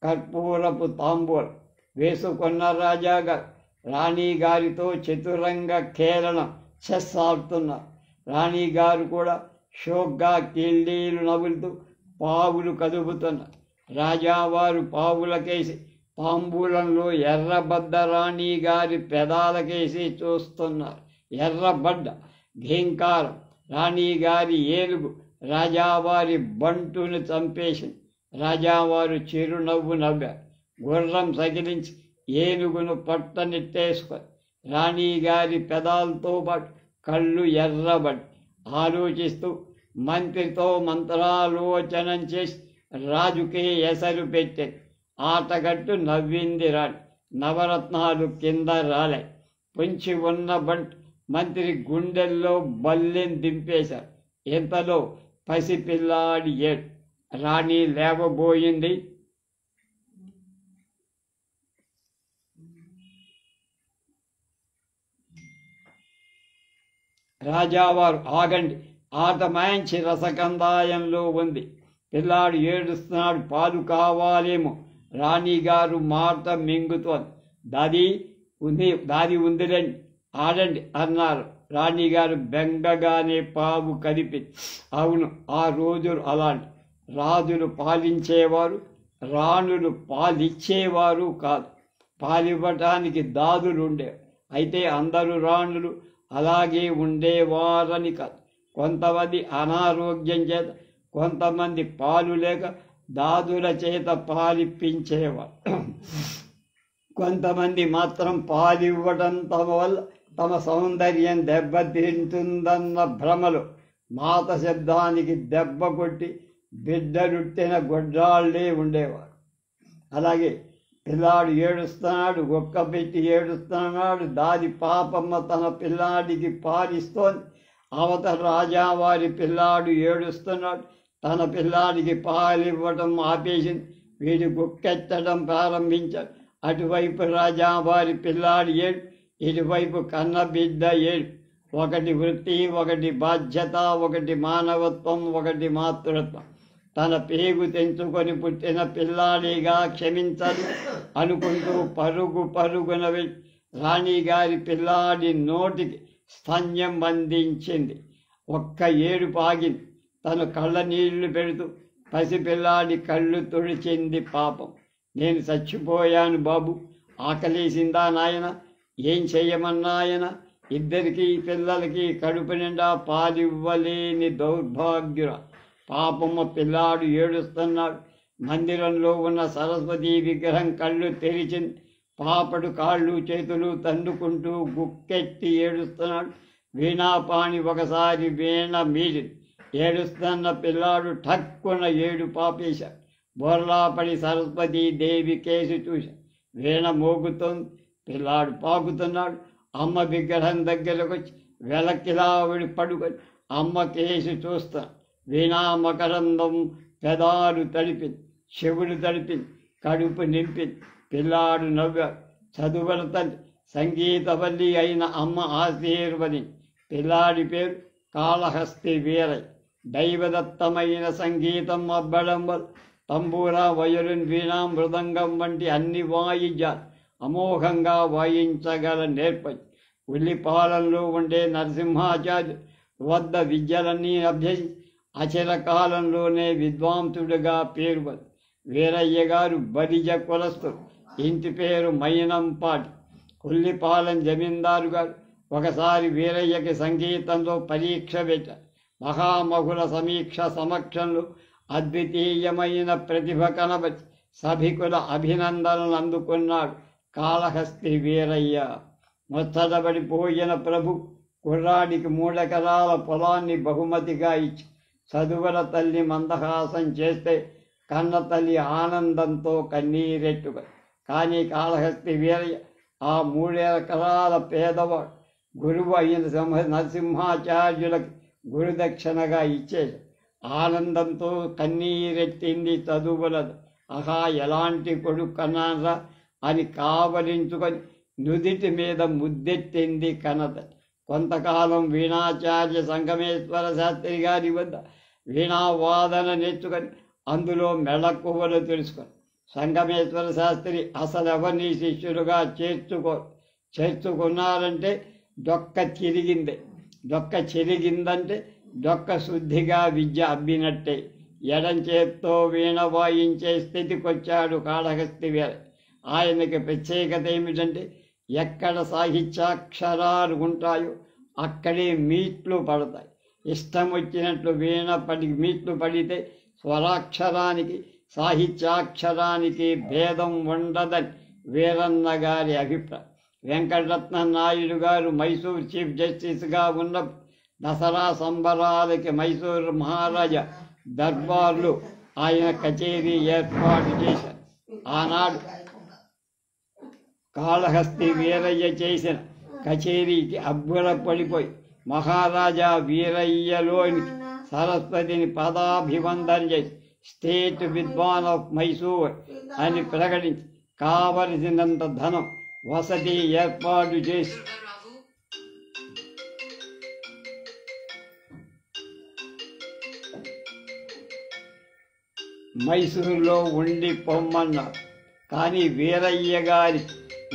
కర్పూరపు తాంబూలం వేసుకున్న రాజాగారు రాణిగారితో చతురంగ కేరళం చెస్ ఆడుతున్నారు. రాణిగారు కూడా షోక్గా కీళ్ళీలు నవ్వులుతూ పావులు కదుపుతున్నారు. రాజావారు పావులకేసి తాంబూలంలో ఎర్రబడ్డ రాణి గారి పెదాలకేసి చూస్తున్నారు. ఎర్రబడ్డ ఘీంకారం రాణిగారి ఏలుగు రాజావారి బంటును చంపేసింది. రాజావారు చిరునవ్వు నవ్వారు. గుర్రం సగిలించి ఏనుగును పట్టనెట్టేసుకొని రాణిగారి పెదాలతో పాటు కళ్ళు ఎర్రబడి ఆలోచిస్తూ మంత్రితో మంత్రాలోచనం చేసి రాజుకే ఎసరు పెట్టేది. ఆటగట్టు నవ్వింది రాణి. నవరత్నాలు కింద రాలే. పొంచి ఉన్న మంత్రి గుండెల్లో బల్లెం దింపేశారు. ఇంతలో పసిపిల్లాడి ఏడు. రాణి లేవబోయింది. రాజావారు ఆగండి, ఆట మాయించి రసకందాయంలో ఉంది. పిల్లాడు ఏడుస్తున్నాడు, పాలు కావాలేమో. రాణిగారు మాట మింగుతోంది. దాది ఉందిరండి, ఆడండి అన్నారు. రాణిగారు బెంగగానే పావు కదిపి, అవును ఆ రోజులు అలాంటి. రాజులు పాలించేవారు, రాణులు పాలిచ్చేవారు కాదు. పాలివ్వటానికి దాదులు ఉండేవారు. అయితే అందరూ రాణులు అలాగే ఉండేవారని కాదు. కొంతమంది అనారోగ్యం చేత, కొంతమంది పాలు లేక దాదుల చేత పాలిప్పించేవారు. కొంతమంది మాత్రం పాలివ్వడం తమ సౌందర్యం దెబ్బతింటుందన్న భ్రమలో మాత శబ్దానికి దెబ్బ కొట్టి బిడ్డలుట్టిన గొడ్రాళ్లే ఉండేవారు. అలాగే పిల్లాడు ఏడుస్తున్నాడు, ఒక్క పెట్టి ఏడుస్తున్నాడు. దాది పాపమ్మ తన పిల్లాడికి పాలిస్తోంది. అవతల రాజావారి పిల్లాడు ఏడుస్తున్నాడు, తన పిల్లాడికి పాలివ్వటం ఆపేసింది. వీడు గుక్కెత్తడం ప్రారంభించాడు. అటువైపు రాజావారి పిల్లాడి ఏడు, ఇటువైపు కన్నబిడ్డ ఏడు. ఒకటి వృత్తి, ఒకటి బాధ్యత, ఒకటి మానవత్వం, ఒకటి మాతృత్వం. తన పేగు తెంచుకొని పుట్టిన పిల్లాడిగా క్షమించదు అనుకుంటూ పరుగున వెళ్ళి రాణిగారి పిల్లాడి నోటికి స్తన్యం అందించింది. ఒక్క ఏడుపు ఆగింది. తను కళ్ళ నీళ్లు పెడుతూ పసిపిల్లాడి కళ్ళు తుడిచింది. పాపం, నేను చచ్చిపోయాను బాబు, ఆకలేసిందా నాయన, ఏం చెయ్యమన్నాయన? ఇద్దరికీ పిల్లలకి కడుపు నిండా పాలివ్వలేని దౌర్భాగ్యురా. పాపమ్మ పిల్లాడు ఏడుస్తున్నాడు. మందిరంలో ఉన్న సరస్వతి విగ్రహం కళ్ళు తెరిచింది. పాపడు కాళ్ళు చేతులు తండుకుంటూ గుక్కెట్టి ఏడుస్తున్నాడు. వీణాపాణి ఒకసారి వీణ మీరింది. ఏడుస్తున్న పిల్లాడు ఠక్కున ఏడు పాపేశాడు. బోర్లాపడి సరస్వతీ దేవి కేసు చూశాడు. వీణ మోగుతోంది. పిల్లాడు పాకుతున్నాడు. అమ్మ విగ్రహం దగ్గరకు వచ్చి వెలకిలావిడి పడుకొని అమ్మ కేసు చూస్తాడు. వీణా మకరందం పెదాలు తడిపింది, చెవులు తడిపింది, కడుపు నింపింది. పిల్లాడు నవ్వాడు. చదువుల తల్లి సంగీతవల్లి అయిన అమ్మ ఆశీర్వది. పిల్లాడి పేరు కాళహస్తి వీరయ్య. దైవదత్తమైన సంగీతం అబ్బడం వల్ల తంబూరా, వయలిన్, వీణా, మృదంగం వంటి అన్ని వాయిద్యాలు అమోఘంగా వాయించగల నేర్పరి. ఉల్లిపాలెంలో ఉండే నరసింహాచార్య వద్ద విద్యలన్నీ అభ్యసించి అచిరకాలంలోనే విద్వాంసుడిగా పేరు పొంది. వీరయ్య గారు బలిజ కులస్తుడు. ఇంటి పేరు మైనంపాటి. ఉల్లిపాలెం జమీందారు గారు ఒకసారి వీరయ్యకి సంగీతంలో పరీక్ష పెట్టారు. మహామహుల సమీక్ష సమక్షంలో అద్వితీయమైన ప్రతిభ కనబడి సభికుల అభినందనలు అందుకున్నాడు కాళహస్తి వీరయ్య. ముచ్చటబడిపోయిన ప్రభు కుర్రాడికి 3 ఎకరాల పొలాన్ని బహుమతిగా ఇచ్చి చదువుల తల్లి మందహాసం చేస్తే కన్న తల్లి ఆనందంతో కన్నీరెట్టుకొని. కానీ కాళహస్తి వీరయ్య ఆ 3 ఎకరాల పేదవాడు గురువు అయిన నరసింహాచార్యులకి గురుదక్షిణగా ఇచ్చేసి ఆనందంతో కన్నీరెట్టింది చదువులదు. ఆహా, ఎలాంటి కొడుకు కన్నారా అని కావలించుకొని నుదిటి మీద ముద్దెట్టింది కనత. కొంతకాలం వీణాచార్య సంగమేశ్వర శాస్త్రి గారి వద్ద వీణావాదన నేర్చుకొని అందులో మెళకువలు తెలుసుకొని సంగమేశ్వర శాస్త్రి అసలు ఎవరిని శిష్యులుగా చేర్చుకున్నారంటే డొక్క చిరిగిందే. డొక్క చిరిగిందంటే డొక్క శుద్ధిగా విద్య అబ్బినట్టే. ఎడం చేత్తో వీణ వాయించే స్థితికొచ్చాడు కాళహస్తి వీర. ఆయనకి ప్రత్యేకత ఏమిటంటే ఎక్కడ సాహిత్యాక్షరాలు ఉంటాయో అక్కడే మీట్లు పడతాయి. ఇష్టం వచ్చినట్లు వీణ మీట్లు పడితే స్వరాక్షరానికి సాహిత్యాక్షరానికి భేదం ఉండదని వీరన్న గారి అభిప్రాయం. వెంకటరత్న నాయుడు గారు మైసూర్ చీఫ్ జస్టిస్గా ఉన్న దసరా సంబరాలకి మైసూరు మహారాజా దర్బార్లు ఆయన కచేరీ ఏర్పాటు చేశారు. ఆనాడు కాళహస్తి వీరయ్య చేసిన కచేరీకి అబ్బురపడిపోయి మహారాజా వీరయ్యలోని సరస్వతిని పదాభివందన చేసి స్టేట్ విద్వాన్ ఆఫ్ మైసూర్ అని ప్రకటించి కావలసినంత ధనం వసతి ఏర్పాటు చేసి మైసూరులో ఉండి పొమ్మన్నారు. కానీ వీరయ్య గారి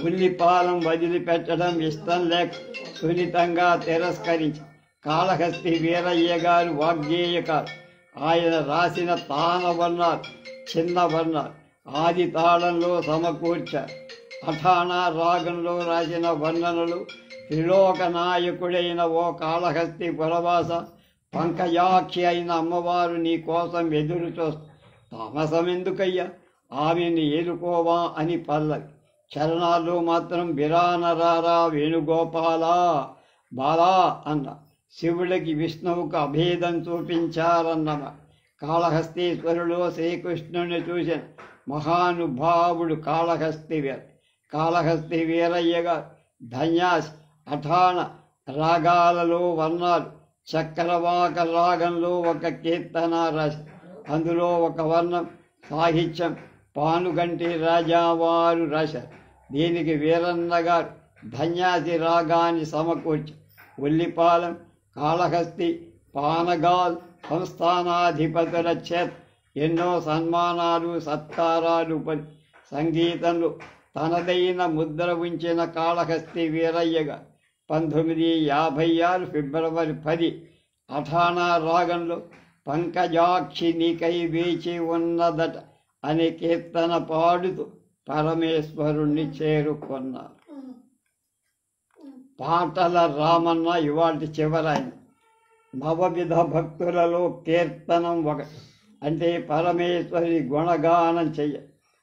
ఉల్లిపాలెం వదిలిపెట్టడం ఇష్టం లేక సున్నితంగా తిరస్కరించి కాళహస్తి వీరయ్య గారు వాగ్గేయకారు. ఆయన రాసిన తానవర్ణాలు చిన్న వర్ణాలు ఆది తాళంలో సమకూర్చారు. అఠాణా రాగంలో రాసిన వర్ణనలు త్రిలోక నాయకుడైన ఓ కాళహస్తి పురవాస, పంకజాక్షి అయిన అమ్మవారు నీ కోసం ఎదురు చూస్తా, తామసమెందుకయ్యా ఆమెని ఏలుకోవా అని పల్లవి. చరణాల్లో మాత్రం బిరానరారా వేణుగోపాల బాలా అన్న. శివుడికి విష్ణువుకు అభేదం చూపించారన్నమ. కాళహస్తీశ్వరులో శ్రీకృష్ణుని చూసిన మహానుభావుడు కాళహస్తి వీర. కాళహస్తి వీరయ్యగా ధన్యాసి అఠాణ రాగాలలో వర్ణాలు చక్రవాక రాగంలో ఒక కీర్తన రాసి అందులో ఒక వర్ణం సాహిత్యం పానుగంటి రాజావారు రాశారు. దీనికి వీరన్న గారు ధన్యాసి రాగాన్ని సమకూర్చి ఉల్లిపాలెం కాళహస్తి పానగాల్ సంస్థానాధిపతుల చేత ఎన్నో సన్మానాలు సత్కారాలు పొంది సంగీతంలో తనదైన ముద్ర ఉంచిన కాళహస్తి వీరయ్యగా 1956 ఫిబ్రవరి 10 అఠాణా రాగంలో పంకజాక్షి నీకై వేచి ఉన్నదట అనే కీర్తన పాడుతూ పరమేశ్వరుణ్ణి చేరుకున్నారు. పాటల రామన్న ఇవాటి చివరాయన. నవవిధ భక్తులలో కీర్తనం ఒకటి, అంటే పరమేశ్వరి గుణగానం చెయ్య.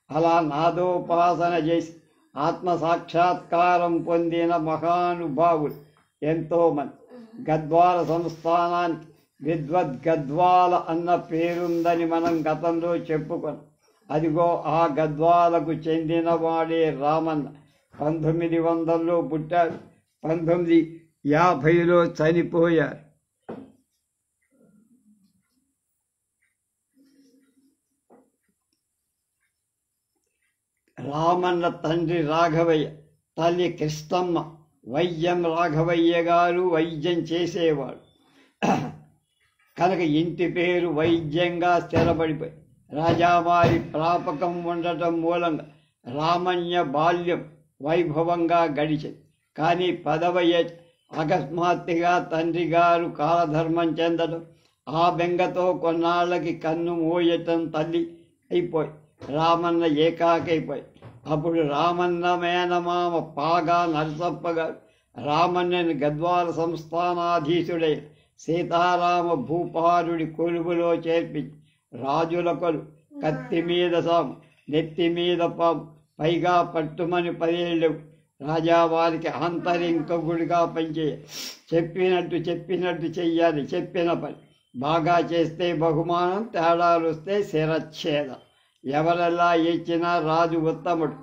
అలా నాదోపాసన చేసి ఆత్మసాక్షాత్కారం పొందిన మహానుభావులు ఎంతోమంది. గద్వాల సంస్థానానికి విద్వద్గద్వాల అన్న పేరుందని మనం గతంలో చెప్పుకున్నాం. అదిగో ఆ గద్వాలకు చెందినవాడే రామన్న. 1900లో పుట్టారు, 1950లో చనిపోయారు. రామన్న తండ్రి రాఘవయ్య, తల్లి కృష్ణమ్మ. వైద్యం రాఘవయ్య గారు వైద్యం చేసేవాడు కనుక ఇంటి పేరు వైద్యంగా స్థిరపడిపోయి రాజావారి ప్రాపకం ఉండటం మూలంగా రామయ్య బాల్యం వైభవంగా గడిచింది. కానీ 10వ ఏట అకస్మాత్తుగా తండ్రి గారు కాలధర్మం చెందడం, ఆ బెంగతో కొన్నాళ్ళకి కన్ను మోయటం తల్లి అయిపోయి రామన్న ఏకాకైపోయి. అప్పుడు రామన్న మేనమామ పాగా నరసప్ప గారు రామన్నని గద్వాల సంస్థానాధీశుడై సీతారామ భూపాలుడి కొలువులో చేర్పించి రాజుల కొలు కత్తి మీద సాము నెత్తి మీద పాము పైగా పట్టుమని 10 ఏళ్ళు రాజావారికి ఆంతరింకగుడిగా పనిచేయ. చెప్పినట్టు చెయ్యాలి. చెప్పిన పని బాగా చేస్తే బహుమానం, తేడాలు వస్తే శిరచ్ఛేద. ఎవరెలా ఇచ్చినా రాజు ఉత్తముడు,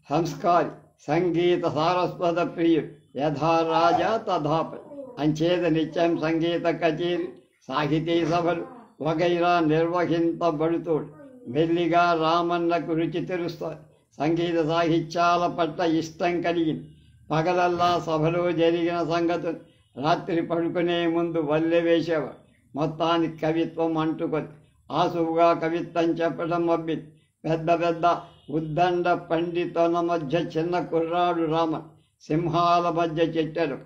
సంస్కారి, సంగీత సారస్వత ప్రియుడు, యథా రాజా తథాపతి. అంచేత నిత్యం సంగీత కచేరీ, సాహితీ సభలు వగైరా నిర్వహింపబడుతోడు. మెల్లిగా రామన్నకు రుచి తెలుస్తారు. సంగీత సాహిత్యాల పట్ల ఇష్టం కలిగింది. పగలల్లా సభలో జరిగిన సంగతులు రాత్రి పడుకునే ముందు వల్లె వేసేవాడు. మొత్తానికి కవిత్వం అంటుకొని ఆసువుగా కవిత్వం చెప్పడం అబ్బింది. పెద్ద ఉద్దండ పండితుల మధ్య చిన్న కుర్రాడు రామన్, సింహాల మధ్య చెట్టెలు,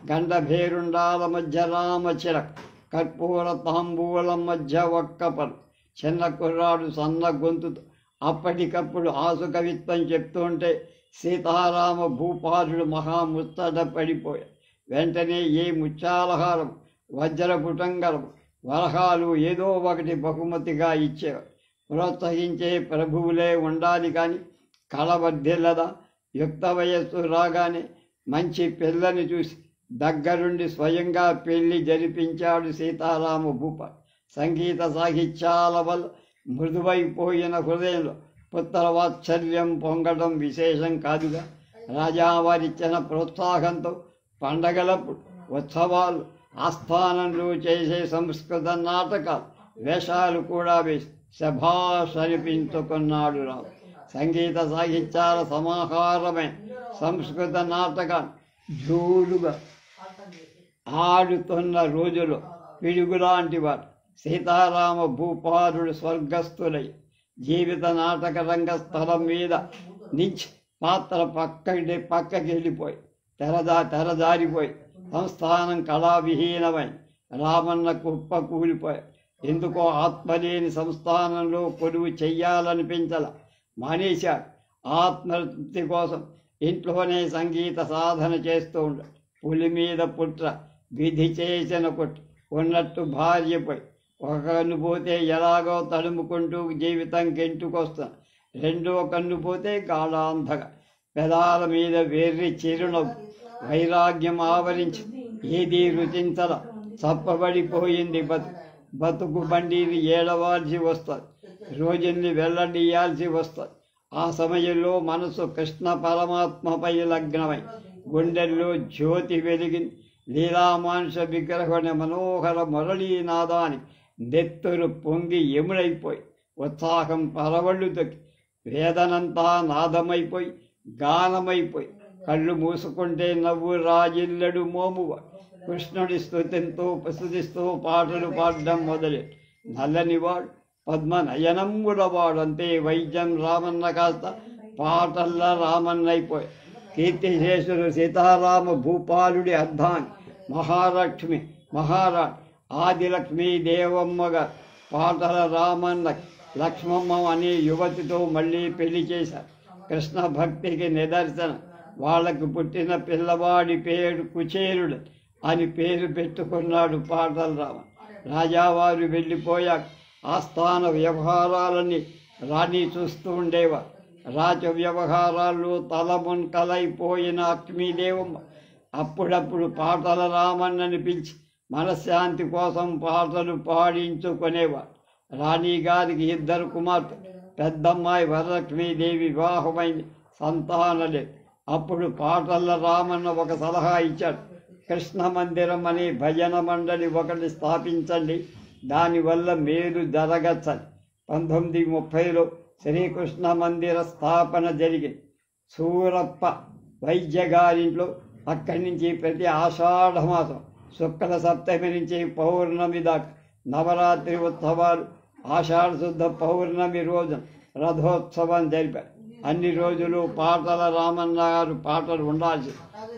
గండభేరుండాల మధ్య రామచిలక, కర్పూర తాంబూలం మధ్య ఒక్కపలు, చిన్న కుర్రాడు సన్న గొంతుతో అప్పటికప్పుడు ఆసు కవిత్వం చెప్తుంటే సీతారామ భూపాలుడు మహాముచ్చట పడిపోయాడు. వెంటనే ఏ ముత్యాలహారం, వజ్రపుటంగరం, వరహాలు ఏదో ఒకటి బహుమతిగా ఇచ్చేవారు. ప్రోత్సహించే ప్రభువులే ఉండాలి కానీ కళవర్ధిల్లదా. యుక్త వయస్సు రాగానే మంచి పిల్లని చూసి దగ్గరుండి స్వయంగా పెళ్లి జరిపించాడు సీతారామ భూపాల్. సంగీత సాహిత్యాల వల్ల మృదువైపోయిన హృదయంలో పుత్రవాత్సల్యం పొంగడం విశేషం కాదుగా. రాజావారిచ్చిన ప్రోత్సాహంతో పండగలప్పుడు, ఉత్సవాలు, ఆస్థానంలో చేసే సంస్కృత నాటకాలు, వేషాలు కూడా వేసి శభాష్ అనిపించుకున్నాడు రావు. సంగీత సాహిత్యాల సమాహారమైన సంస్కృత నాటకాలు జోలుగా ఆడుతున్న రోజులో పిడుగులాంటి వారు సీతారామ భూపాలుడు స్వర్గస్థులై జీవిత నాటక రంగస్థలం మీద నుంచి పాత్ర పక్కకి వెళ్ళిపోయి తెరజారిపోయి సంస్థానం కళావిహీనమై రామన్న కుప్ప కూలిపోయి. ఎందుకో ఆత్మలేని సంస్థానంలో కొలువు చెయ్యాలనిపించాల మానేశాడు. ఆత్మతృప్తి కోసం ఇంట్లోనే సంగీత సాధన చేస్తూ ఉంటాడు. పులి మీద పుట్ర, విధి చేసిన కొట్టు ఉన్నట్టు భార్యపోయి ఒక కన్ను పోతే ఎలాగో తడుముకుంటూ జీవితం కెంటుకొస్తాను. రెండో కన్ను పోతే గాఢాంధగా పెదాల మీద వేర్రి చిరునవ్వు వైరాగ్యం ఆవరించి ఏదీ రుచించల చప్పబడిపోయింది బతుకు బండిని ఏడవాల్సి వస్తుంది, రోజుల్ని వెల్లడియాల్సి వస్తుంది. ఆ సమయంలో మనసు కృష్ణ పరమాత్మపై లగ్నమై గుండెల్లో జ్యోతి వెలిగింది. లీలామానుష విగ్రహణ మనోహర మురళీనాదాని నెత్తురు పొంగి ఎముడైపోయి ఉత్సాహం పరవళ్ళు తొక్కి వేదనంతా నాదమైపోయి గానమైపోయి కళ్ళు మూసుకుంటే నవ్వు రాజిల్లడు మోమువ కృష్ణుడి స్తుతిస్తూ పాటలు పాడడం మొదలె. నల్లనివాడు పద్మనయనంబులవాడు అంతే. వైద్యం రామన్న కాస్త పాటల్లా రామన్నైపోయి. కీర్తిశేషుడు సీతారామ భూపాలుడి అర్ధాన్ని మహాలక్ష్మి మహారాణి ఆదిలక్ష్మీ దేవమ్మగా పాటల రామన్న లక్ష్మమ్మ అనే యువతితో మళ్ళీ పెళ్లి చేశారు. కృష్ణ భక్తికి నిదర్శనం. వాళ్ళకు పుట్టిన పిల్లవాడి పేరు కుచేరుడు అని పేరు పెట్టుకున్నాడు పాటల రామ. రాజావారు వెళ్ళిపోయాక ఆస్థాన వ్యవహారాలని రాణి చూస్తూ ఉండేవారు. రాజ వ్యవహారాల్లో తలమున్కలైపోయిన లక్ష్మీదేవమ్మ అప్పుడప్పుడు పాటల రామన్నని పిలిచి మనశ్శాంతి కోసం పాటలు పాడించుకునేవారు. రాణిగారికి 2 కుమార్తె. పెద్దమ్మాయి వరలక్ష్మీదేవి వివాహమైంది, సంతానలేదు. అప్పుడు పాటల రామన్న ఒక సలహా ఇచ్చాడు. కృష్ణ మందిరం అనే భజన మండలి ఒకటి స్థాపించండి, దానివల్ల మేలు జరగచ్చని. 1930లో శ్రీకృష్ణ మందిర స్థాపన జరిగింది. సూరప్ప వైద్య గారింట్లో అక్కడి నుంచి ప్రతి ఆషాఢమాసం శుక్ల సప్తమి నుంచి పౌర్ణమి దాకా నవరాత్రి ఉత్సవాలు, ఆషాఢ శుద్ధ పౌర్ణమి రోజున రథోత్సవం జరిపారు. అన్ని రోజులు పాటల రామన్న గారు పాటలు ఉండాల్సి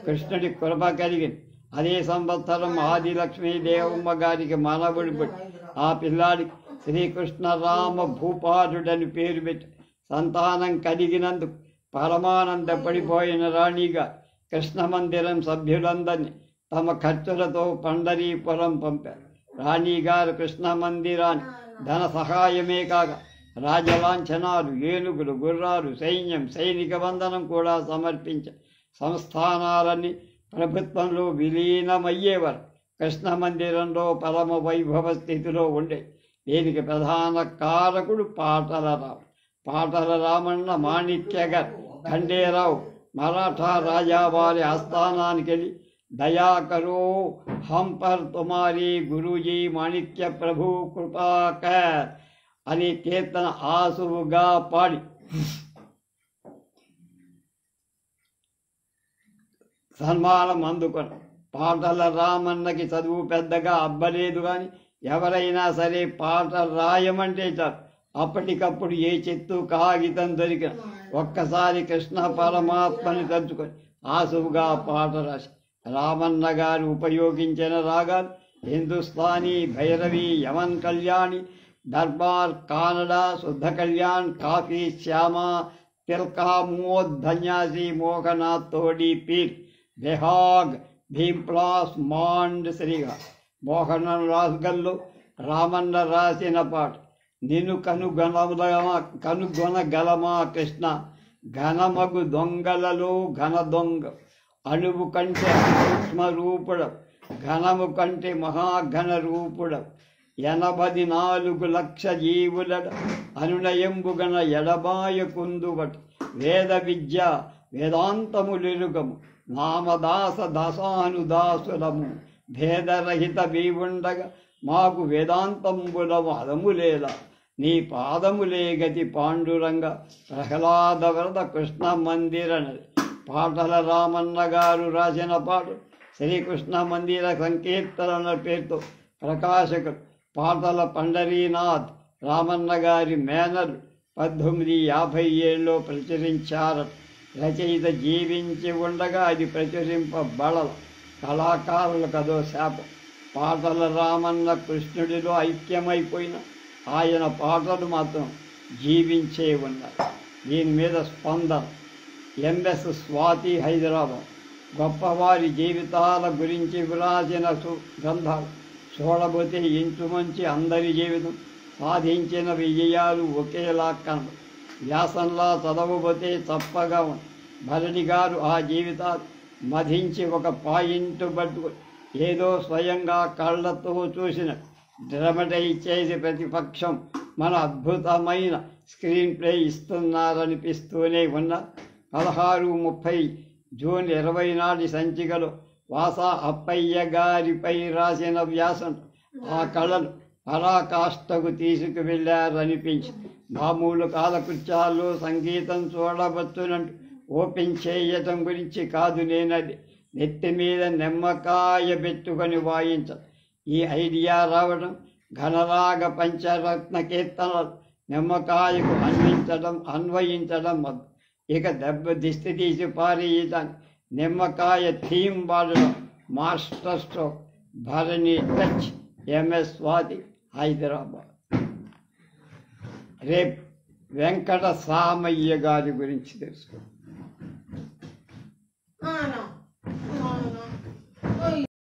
కృష్ణుడి కృప కలిగింది. అదే సంవత్సరం ఆదిలక్ష్మీ దేవమ్మ గారికి మనవడి పుట్టి ఆ పిల్లాడికి శ్రీకృష్ణ రామ భూపాలుడని పేరు పెట్టి సంతానం కలిగినందుకు పరమానందపడిపోయిన రాణిగా కృష్ణ మందిరం సభ్యులందరినీ తమ ఖర్చులతో పండరీపురం పంపారు. రాణిగారు కృష్ణ మందిరాన్ని ధన సహాయమే కాక రాజలాంఛనాలు, ఏనుగులు, గుర్రాలు, సైన్యం, సైనిక వందనం కూడా సమర్పించారు. సంస్థానాలన్నీ ప్రభుత్వంలో విలీనమయ్యేవారు. కృష్ణ మందిరంలో పరమ వైభవ స్థితిలో ఉండే. దీనికి ప్రధాన కారకుడు పాటల రామ. పాటల రామన్న మాణిక్యగర్ ఖండేరావు మరాఠా రాజావారి ఆస్థానానికి వెళ్ళి దయాకరో హం పర్ తుమారీ గురూజీ మాణిక్య ప్రభు కృపాకర్ అని కీర్తన ఆసువుగా పాడి సన్మానం అందుకొని. పాటల రామన్నకి చదువు పెద్దగా అబ్బలేదు, కానీ ఎవరైనా సరే పాట రాయమంటే చాలు అప్పటికప్పుడు ఏ చెట్టు కాగితం దొరికిన ఒక్కసారి కృష్ణ పరమాత్మని తలుచుకొని ఆసువుగా పాట రాసి రామన్న గారు ఉపయోగించిన రాగాలు హిందుస్థానీ, భైరవి, యమన్ కళ్యాణి, దర్బార్ కానడా శుద్ధ కళ్యాణ్ కాఫీ శ్యామ తిల్కా మోద్ ధన్యాసి మోహనాథ్ తోడి పీర్ బెహాగ్ భీంప్లాస్ మాండ్ శ్రీగా మోహనం రాజుగల్లు రామన్న రాసిన పాట నిన్ను కనుగొనగలమా కృష్ణ ఘనమగు దొంగలలో ఘన దొంగ అణువు కంటే సూక్ష్మ రూపుడ ఘనము కంటే మహాఘన రూపుడ 84 లక్ష జీవుల అనునయంబుగన ఎడబాయ కుందుబట్ వేద విద్య వేదాంతములిరుగము నామదాస దశానుదాసులము భేదరహిత బీవుండగా మాకు వేదాంతంబులము అదములేలా నీ పాదములే గతి పాండురంగ ప్రహ్లాద వరద కృష్ణ మందిరనది పాటల రామన్న గారు రాసిన పాట శ్రీకృష్ణ మందిర సంకీర్తన పేరుతో ప్రకాశకుడు పాటల పండరీనాథ్ రామన్న గారి మేనరు 1857లో ప్రచురించారు. రచయిత జీవించి ఉండగా అది ప్రచురింపబడల కళాకారులకు అదో శాపం. పాటల రామన్న కృష్ణుడిలో ఐక్యమైపోయిన ఆయన పాటలు మాత్రం జీవించే ఉన్నాయి. దీని మీద స్పందన ఎంఎస్ స్వాతి హైదరాబాద్ గొప్పవారి జీవితాల గురించి వ్రాసిన గ్రంథాలు చూడబోతే ఇంచుమంచి అందరి జీవితం సాధించిన విజయాలు ఒకేలా కనబ వ్యాసంలా చదవబోతే తప్పగా ఉంది. భరణి గారు ఆ జీవితాలు మధించి ఒక పాయింట్ పట్టుకొని ఏదో స్వయంగా కళ్ళతో చూసిన డ్రమటైజ్ చేసి ప్రతిపక్షం మన అద్భుతమైన స్క్రీన్ ప్లే ఇస్తున్నారనిపిస్తూనే ఉన్న 16:30 జూన్ 20 నాటి సంచికలో వాసా అప్పయ్య గారిపై రాసిన వ్యాసం ఆ కళను పరాకాష్ఠకు తీసుకువెళ్ళారనిపించి మామూలు కాలకృత్యాల్లో సంగీతం చూడవచ్చునంటూ ఓపెన్ చేయటం గురించి కాదు నేనది. నెత్తి మీద నిమ్మకాయ పెట్టుకొని వాయించడం ఈ ఐడియా రావడం ఘనరాగ పంచరత్న కీర్తనలు నిమ్మకాయకు అన్వయించడం మొదలు. ఇక దెబ్బ దిష్టి తీసి పారేయటానికి నిమ్మకాయ థీమ్ వాడడం master stroke. Bharani touch MS Swathi Hyderabad. రేపు వెంకట సామయ్య గారి గురించి తెలుసుకో.